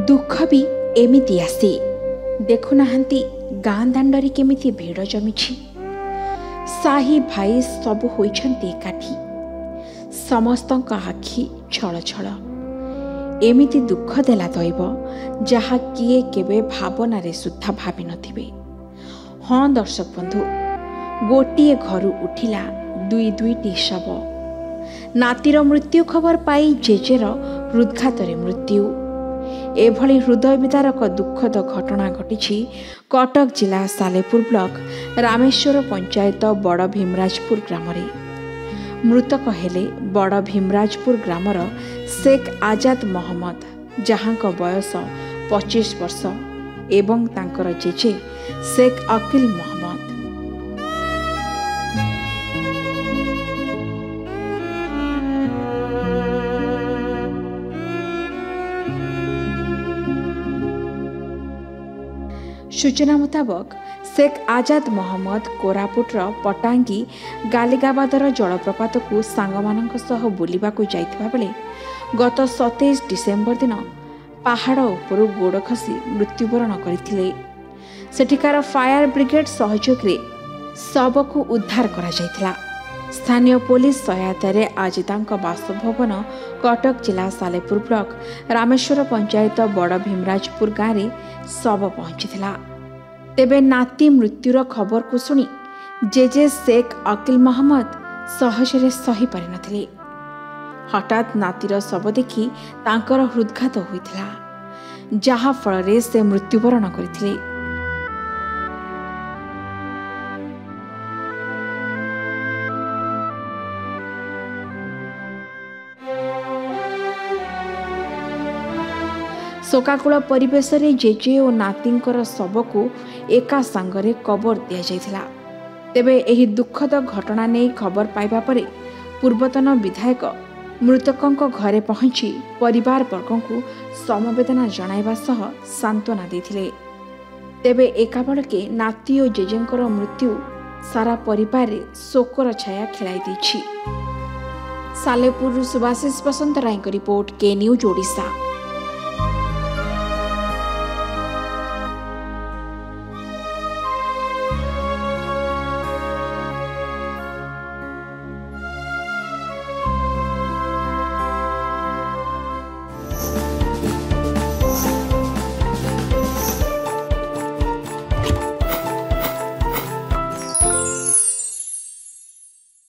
दुख भी एमिति आसे। देखुना गाँ दाण्डरी केमिति भिड़ जमिछि। साही भाई सबु होइछन्ति एकाठी। समस्तଙ୍କ आखि छल छल। एमिति दुख देला दैव जहा किए केबे भावनारे सुद्धा भावी नथिबे। हाँ दर्शक बंधु, गोटिए घरु उठिला दुई दुईटी शव। नातीर मृत्यु खबर पाई जेजेर हृदघातरे मृत्यु। एभली हृदय विदारक दुखद घटना घटिछि कटक जिला सालेपुर ब्लॉक रामेश्वर पंचायत बड़ भीमराजपुर ग्रामरे। मृतक हेले बड़ भीमराजपुर ग्रामर शेख आजाद मोहम्मद, जहांक बयस 25 वर्ष एवं तांकर जेजे शेख अकील मोहम्मद। सूचना मुताबक शेख आजाद मोहम्मद कोरापुटर पटांगी गालिगाबादर जलप्रपात को सांगमानंक सह बुलिबाकु जाइथिबा बेले गत 27 डिसेम्बर दिन पहाड़ उपरु गोड़ खसी मृत्युवरण करथिले। सेठिकार फायर ब्रिगेड सहयोग रे शव को उद्धार करा जाइथिला। स्थानीय पुलिस सहायतारे आज तांक बासभवन कटक जिला सालेपुर ब्लॉक रामेश्वर पंचायत बड़ भीमराजपुर गाँव रे शव पहुंचीथिला। तेबे नाती मृत्युर खबर को सुनी जेजे शेख अकील मोहम्मद सहजरे सही पारि नथिले। हठात नातीर शव देखि तांकर हृदघात होइथिला, जहा फଳରେ से मृत्युवरण करथिले। शोकाकुल परिवेश रे जेजे और नातींकर शव को एका सांगरे कबर दिया जाइथिला। तेबे एही दुखद घटना नहीं खबर पाइबा परे पूर्वतन विधायक मृतकों घरे पहुंची परिवार वर्गों को समवेदना जणाइबा सह सांत्वना देथिले। तेबे एकाबळके नाती और जेजेंकर मृत्यु सारा परिवार रे शोकर छाया खेलाई दैछि। सालेपुर सुभाषिष बसंतराय रिपोर्ट, के न्यूज ओडिशा।